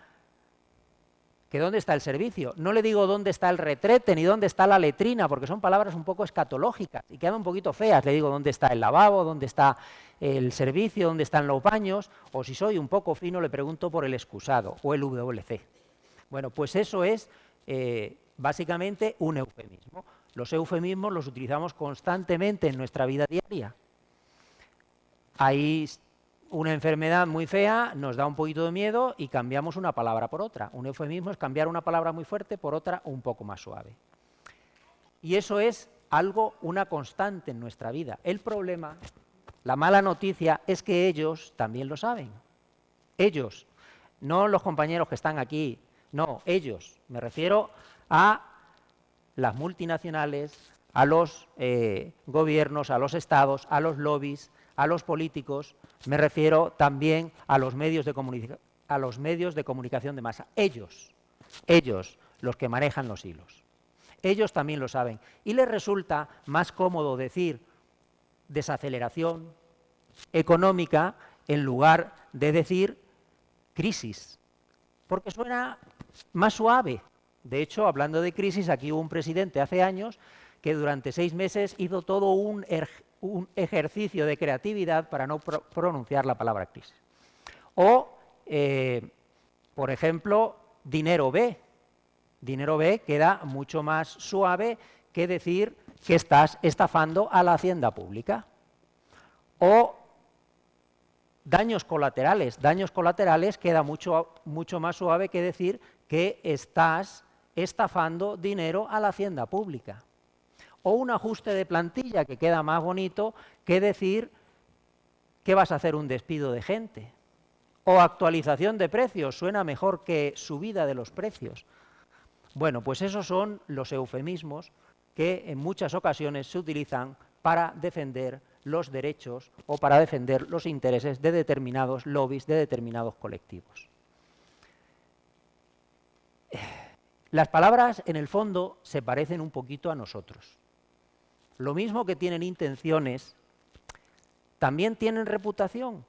que dónde está el servicio. No le digo dónde está el retrete ni dónde está la letrina, porque son palabras un poco escatológicas y quedan un poquito feas. Le digo dónde está el lavabo, dónde está el servicio, dónde están los baños, o si soy un poco fino le pregunto por el excusado o el WC. Bueno, pues eso es básicamente un eufemismo. Los eufemismos los utilizamos constantemente en nuestra vida diaria. Hay una enfermedad muy fea, nos da un poquito de miedo y cambiamos una palabra por otra. Un eufemismo es cambiar una palabra muy fuerte por otra un poco más suave. Y eso es una constante en nuestra vida. El problema, la mala noticia, es que ellos también lo saben. Ellos, no los compañeros que están aquí, no, ellos. Me refiero a las multinacionales, a los gobiernos, a los estados, a los lobbies, a los políticos, me refiero también a los medios de comunicación de masa. Ellos, los que manejan los hilos. Ellos también lo saben. Y les resulta más cómodo decir desaceleración económica en lugar de decir crisis, porque suena más suave. De hecho, hablando de crisis, aquí hubo un presidente hace años que durante 6 meses hizo todo un ejercicio de creatividad para no pronunciar la palabra crisis. O, por ejemplo, dinero B. Dinero B queda mucho más suave que decir que estás estafando a la hacienda pública. O daños colaterales. Daños colaterales queda mucho más suave que decir que estás estafando dinero a la hacienda pública. O un ajuste de plantilla, que queda más bonito que decir que vas a hacer un despido de gente. O actualización de precios, suena mejor que subida de los precios. Bueno, pues esos son los eufemismos que en muchas ocasiones se utilizan para defender los derechos o para defender los intereses de determinados lobbies, de determinados colectivos. Las palabras, en el fondo, se parecen un poquito a nosotros. Lo mismo que tienen intenciones, también tienen reputación.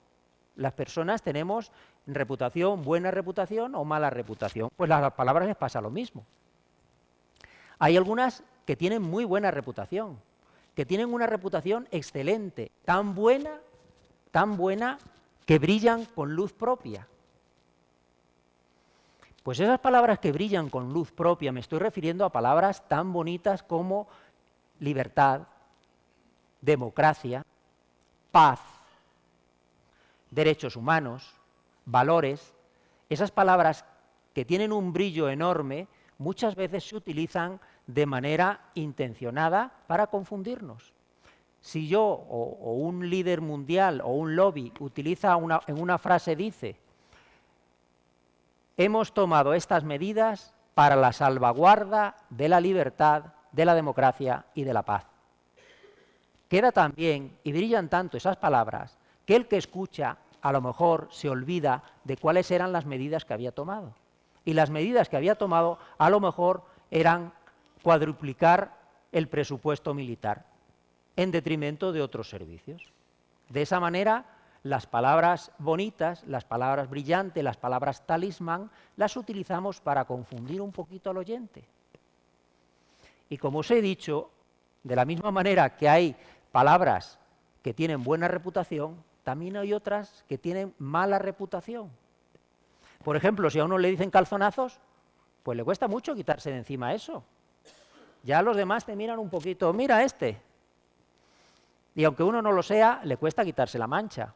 Las personas tenemos reputación, buena reputación o mala reputación. Pues a las palabras les pasa lo mismo. Hay algunas que tienen muy buena reputación, que tienen una reputación excelente, tan buena que brillan con luz propia. Pues esas palabras que brillan con luz propia, me estoy refiriendo a palabras tan bonitas como libertad, democracia, paz, derechos humanos, valores. Esas palabras que tienen un brillo enorme muchas veces se utilizan de manera intencionada para confundirnos. Si yo o un líder mundial o un lobby utiliza en una frase dice: hemos tomado estas medidas para la salvaguarda de la libertad, de la democracia y de la paz. Queda tan bien y brillan tanto esas palabras que el que escucha a lo mejor se olvida de cuáles eran las medidas que había tomado. Y las medidas que había tomado a lo mejor eran cuadruplicar el presupuesto militar en detrimento de otros servicios. De esa manera, las palabras bonitas, las palabras brillantes, las palabras talismán, las utilizamos para confundir un poquito al oyente. Y como os he dicho, de la misma manera que hay palabras que tienen buena reputación, también hay otras que tienen mala reputación. Por ejemplo, si a uno le dicen calzonazos, pues le cuesta mucho quitarse de encima eso. Ya los demás te miran un poquito, mira este. Y aunque uno no lo sea, le cuesta quitarse la mancha.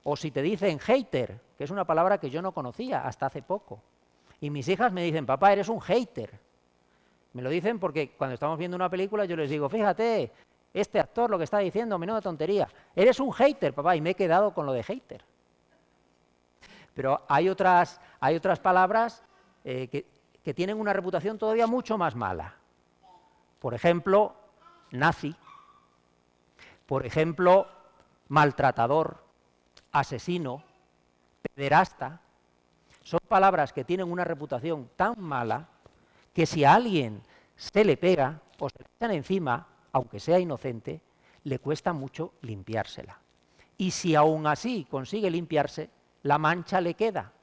O si te dicen hater, que es una palabra que yo no conocía hasta hace poco. Y mis hijas me dicen, papá, eres un hater. Me lo dicen porque cuando estamos viendo una película yo les digo, fíjate, este actor lo que está diciendo, menuda tontería. Eres un hater, papá, y me he quedado con lo de hater. Pero hay otras palabras que que tienen una reputación todavía mucho más mala. Por ejemplo, nazi, por ejemplo, maltratador, asesino, pederasta. Son palabras que tienen una reputación tan mala que si a alguien se le pega o se le echan encima, aunque sea inocente, le cuesta mucho limpiársela. Y si aún así consigue limpiarse, la mancha le queda.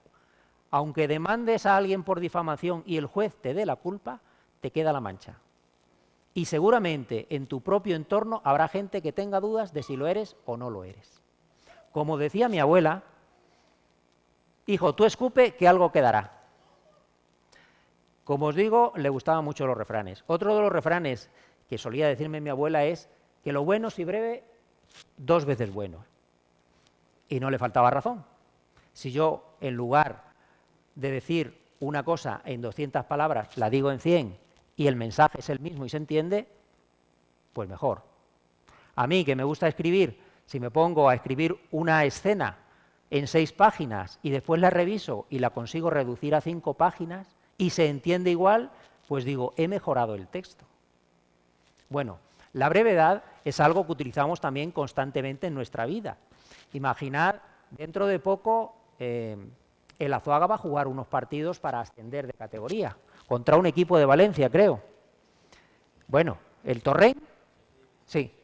Aunque demandes a alguien por difamación y el juez te dé la culpa, te queda la mancha. Y seguramente en tu propio entorno habrá gente que tenga dudas de si lo eres o no lo eres. Como decía mi abuela, hijo, tú escupe que algo quedará. Como os digo, le gustaban mucho los refranes. Otro de los refranes que solía decirme mi abuela es que lo bueno si breve, 2 veces bueno. Y no le faltaba razón. Si yo, en lugar de decir una cosa en 200 palabras, la digo en 100 y el mensaje es el mismo y se entiende, pues mejor. A mí, que me gusta escribir, si me pongo a escribir una escena en 6 páginas y después la reviso y la consigo reducir a 5 páginas y se entiende igual, pues digo, he mejorado el texto. Bueno, la brevedad es algo que utilizamos también constantemente en nuestra vida. Imaginad, dentro de poco, el Azuaga va a jugar unos partidos para ascender de categoría, contra un equipo de Valencia, creo. Bueno, ¿el Torrent? Sí,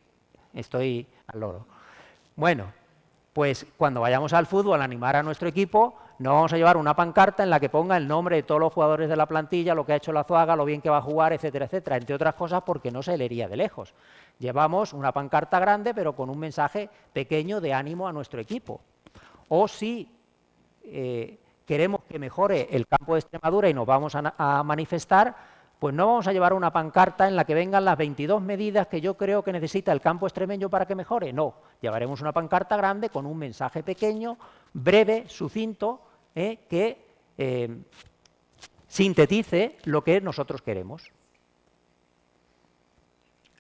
estoy al loro. Bueno, pues cuando vayamos al fútbol a animar a nuestro equipo, no vamos a llevar una pancarta en la que ponga el nombre de todos los jugadores de la plantilla, lo que ha hecho el Azuaga, lo bien que va a jugar, etcétera, etcétera, entre otras cosas porque no se leería de lejos. Llevamos una pancarta grande, pero con un mensaje pequeño de ánimo a nuestro equipo. O si queremos que mejore el campo de Extremadura y nos vamos a manifestar, pues no vamos a llevar una pancarta en la que vengan las 22 medidas que yo creo que necesita el campo extremeño para que mejore. No, llevaremos una pancarta grande con un mensaje pequeño, breve, sucinto, que sintetice lo que nosotros queremos.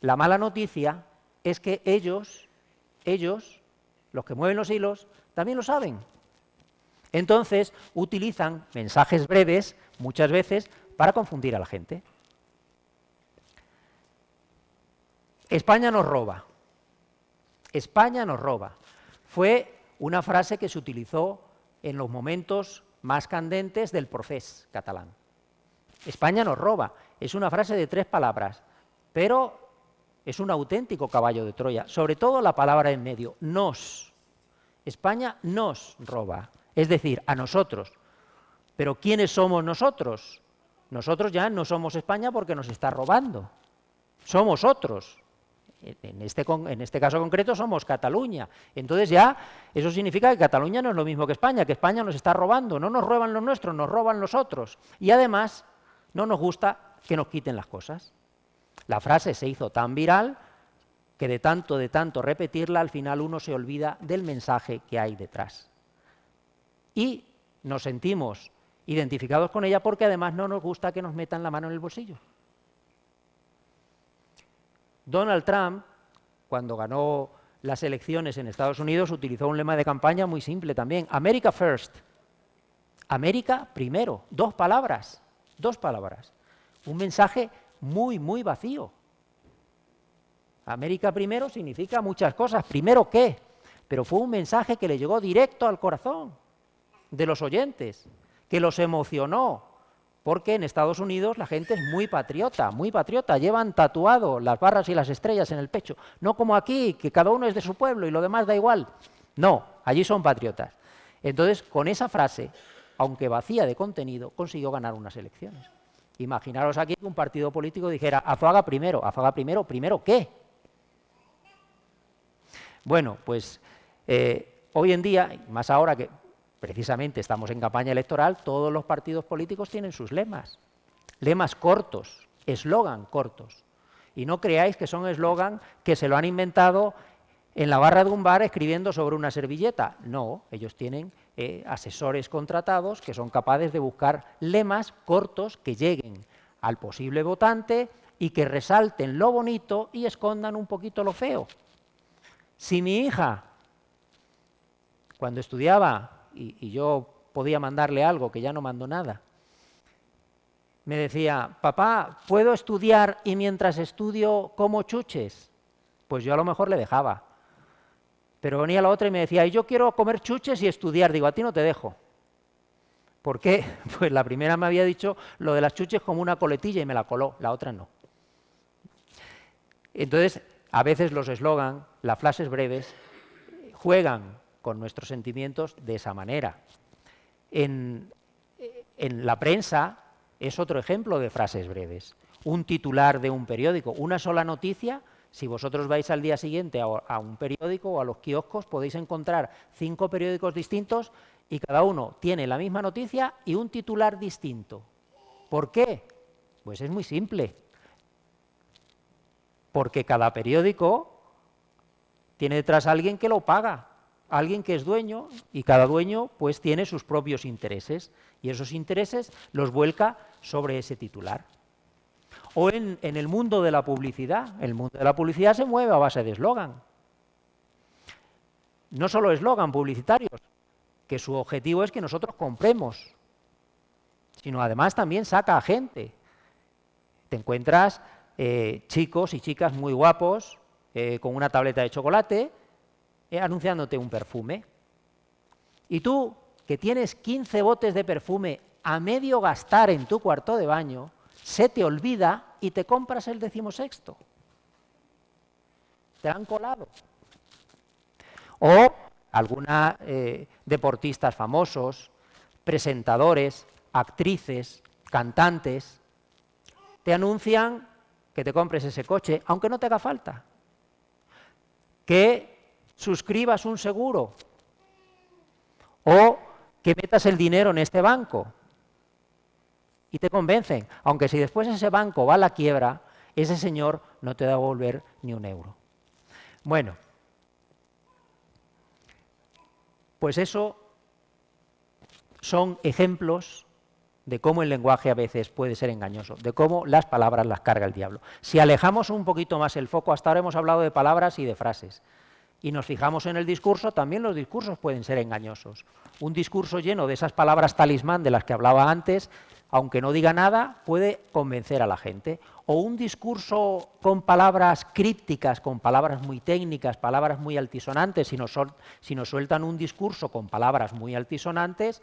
La mala noticia es que ellos, los que mueven los hilos, también lo saben. Entonces, utilizan mensajes breves, muchas veces, para confundir a la gente. España nos roba. España nos roba. Fue una frase que se utilizó en los momentos más candentes del procés catalán. España nos roba. Es una frase de 3 palabras, pero es un auténtico caballo de Troya. Sobre todo la palabra en medio, nos. España nos roba. Es decir, a nosotros. Pero ¿quiénes somos nosotros? Nosotros ya no somos España porque nos está robando. Somos otros. En este caso concreto somos Cataluña. Entonces ya eso significa que Cataluña no es lo mismo que España nos está robando. No nos roban los nuestros, nos roban los otros. Y además no nos gusta que nos quiten las cosas. La frase se hizo tan viral que de tanto repetirla, al final uno se olvida del mensaje que hay detrás. Y nos sentimos identificados con ella porque además no nos gusta que nos metan la mano en el bolsillo. Donald Trump, cuando ganó las elecciones en Estados Unidos, utilizó un lema de campaña muy simple también, America First. América primero, 2 palabras, 2 palabras. Un mensaje muy, muy vacío. América primero significa muchas cosas. ¿Primero qué? Pero fue un mensaje que le llegó directo al corazón de los oyentes, que los emocionó, porque en Estados Unidos la gente es muy patriota, llevan tatuado las barras y las estrellas en el pecho, no como aquí, que cada uno es de su pueblo y lo demás da igual. No, allí son patriotas. Entonces, con esa frase, aunque vacía de contenido, consiguió ganar unas elecciones. Imaginaros aquí que un partido político dijera, Azuaga primero, ¿primero qué? Bueno, pues hoy en día, más ahora que precisamente estamos en campaña electoral, todos los partidos políticos tienen sus lemas. Lemas cortos, eslogan cortos. Y no creáis que son eslogan que se lo han inventado en la barra de un bar escribiendo sobre una servilleta. No, ellos tienen asesores contratados que son capaces de buscar lemas cortos que lleguen al posible votante y que resalten lo bonito y escondan un poquito lo feo. Si mi hija, cuando estudiaba, y yo podía mandarle algo, que ya no mando nada, me decía, papá, ¿puedo estudiar y mientras estudio como chuches? Pues yo a lo mejor le dejaba. Pero venía la otra y me decía, y yo quiero comer chuches y estudiar. Digo, a ti no te dejo. ¿Por qué? Pues la primera me había dicho lo de las chuches como una coletilla y me la coló, la otra no. Entonces, a veces los eslogan, las frases breves, juegan con nuestros sentimientos de esa manera. En la prensa es otro ejemplo de frases breves. Un titular de un periódico, una sola noticia. Si vosotros vais al día siguiente a un periódico o a los kioscos, podéis encontrar 5 periódicos distintos y cada uno tiene la misma noticia y un titular distinto. ¿Por qué? Pues es muy simple. Porque cada periódico tiene detrás a alguien que lo paga, alguien que es dueño, y cada dueño pues tiene sus propios intereses, y esos intereses los vuelca sobre ese titular. O en el mundo de la publicidad. El mundo de la publicidad se mueve a base de eslogan. No solo eslogan publicitarios, que su objetivo es que nosotros compremos, sino además también saca a gente. Te encuentras chicos y chicas muy guapos con una tableta de chocolate anunciándote un perfume. Y tú, que tienes 15 botes de perfume a medio gastar en tu cuarto de baño, se te olvida y te compras el 16º. Te han colado. O algunos deportistas famosos, presentadores, actrices, cantantes, te anuncian que te compres ese coche, aunque no te haga falta. Que suscribas un seguro o que metas el dinero en este banco. Y te convencen, aunque si después ese banco va a la quiebra, ese señor no te va a devolver ni un euro. Bueno, pues eso son ejemplos de cómo el lenguaje a veces puede ser engañoso, de cómo las palabras las carga el diablo. Si alejamos un poquito más el foco, hasta ahora hemos hablado de palabras y de frases, y nos fijamos en el discurso, también los discursos pueden ser engañosos. Un discurso lleno de esas palabras talismán de las que hablaba antes, aunque no diga nada, puede convencer a la gente. O un discurso con palabras crípticas, con palabras muy técnicas, palabras muy altisonantes, si nos sueltan un discurso con palabras muy altisonantes,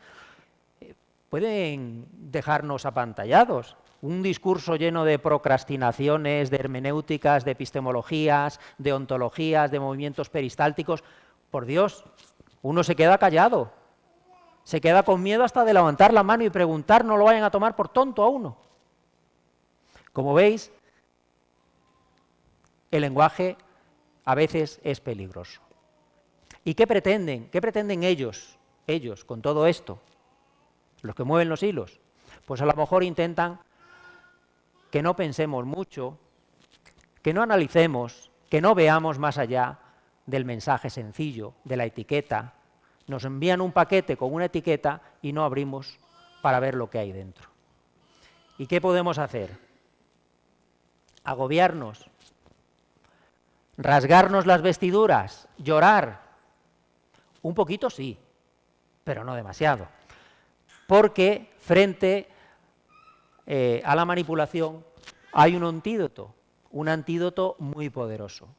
pueden dejarnos apantallados. Un discurso lleno de procrastinaciones, de hermenéuticas, de epistemologías, de ontologías, de movimientos peristálticos. Por Dios, uno se queda callado. Se queda con miedo hasta de levantar la mano y preguntar, no lo vayan a tomar por tonto a uno. Como veis, el lenguaje a veces es peligroso. ¿Y qué pretenden? ¿Qué pretenden ellos con todo esto? Los que mueven los hilos. Pues a lo mejor intentan que no pensemos mucho, que no analicemos, que no veamos más allá del mensaje sencillo, de la etiqueta. Nos envían un paquete con una etiqueta y no abrimos para ver lo que hay dentro. ¿Y qué podemos hacer? Agobiarnos, rasgarnos las vestiduras, llorar. Un poquito sí, pero no demasiado. Porque frente a la manipulación hay un antídoto muy poderoso.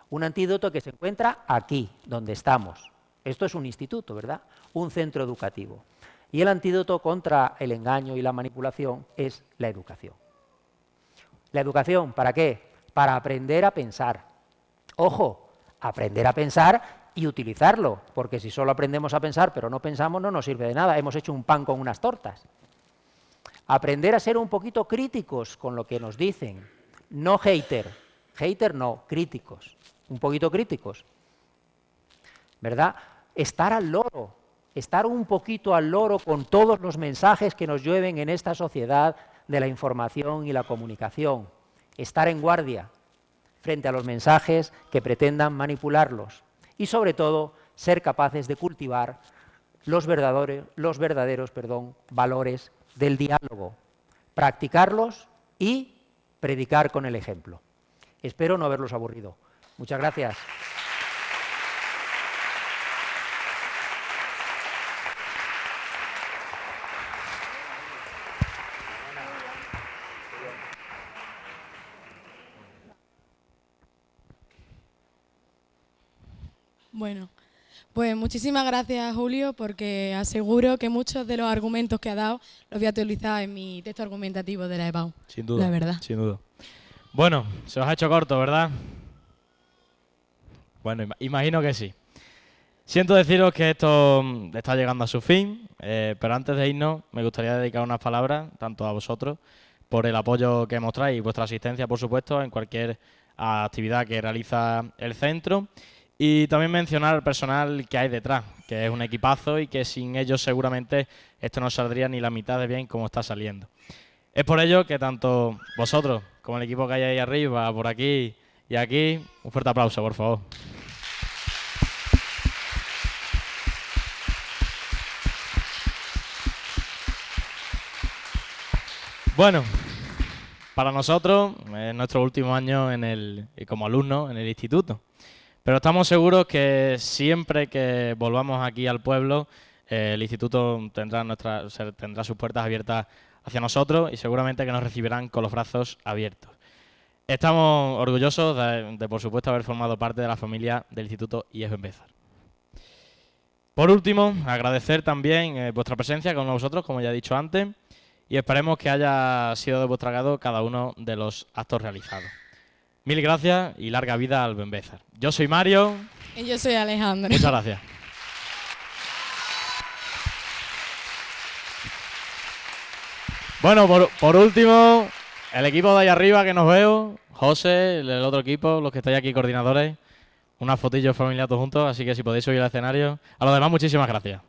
Un antídoto que se encuentra aquí, donde estamos. Esto es un instituto, ¿verdad? Un centro educativo. Y el antídoto contra el engaño y la manipulación es la educación. ¿La educación para qué? Para aprender a pensar. Ojo, aprender a pensar y utilizarlo, porque si solo aprendemos a pensar pero no pensamos no nos sirve de nada. Hemos hecho un pan con unas tortas. Aprender a ser un poquito críticos con lo que nos dicen. No hater no, críticos. Un poquito críticos. ¿Verdad? Estar al loro, estar un poquito al loro con todos los mensajes que nos llueven en esta sociedad de la información y la comunicación. Estar en guardia frente a los mensajes que pretendan manipularlos. Y sobre todo, ser capaces de cultivar los verdaderos valores del diálogo. Practicarlos y predicar con el ejemplo. Espero no haberlos aburrido. Muchas gracias. Bueno, pues muchísimas gracias, Julio, porque aseguro que muchos de los argumentos que ha dado los voy a utilizar en mi texto argumentativo de la EBAU. Sin duda. La verdad. Sin duda. Bueno, se os ha hecho corto, ¿verdad? Bueno, imagino que sí. Siento deciros que esto está llegando a su fin, pero antes de irnos me gustaría dedicar unas palabras, tanto a vosotros, por el apoyo que mostráis y vuestra asistencia, por supuesto, en cualquier actividad que realiza el centro. Y también mencionar al personal que hay detrás, que es un equipazo y que sin ellos seguramente esto no saldría ni la mitad de bien como está saliendo. Es por ello que tanto vosotros como el equipo que hay ahí arriba, por aquí y aquí, un fuerte aplauso, por favor. Bueno, para nosotros es nuestro último año como alumnos en el instituto. Pero estamos seguros que siempre que volvamos aquí al pueblo, el instituto tendrá sus puertas abiertas hacia nosotros y seguramente que nos recibirán con los brazos abiertos. Estamos orgullosos de por supuesto, haber formado parte de la familia del Instituto IES Benbézar. Por último, agradecer también vuestra presencia con nosotros, como ya he dicho antes, y esperemos que haya sido de vuestro agrado cada uno de los actos realizados. Mil gracias y larga vida al Benbézar. Yo soy Mario. Y yo soy Alejandro. Muchas gracias. Bueno, por último, el equipo de ahí arriba que nos veo, José, el otro equipo, los que estáis aquí coordinadores, unas fotillos familiares todos juntos, así que si podéis subir al escenario. A los demás, muchísimas gracias.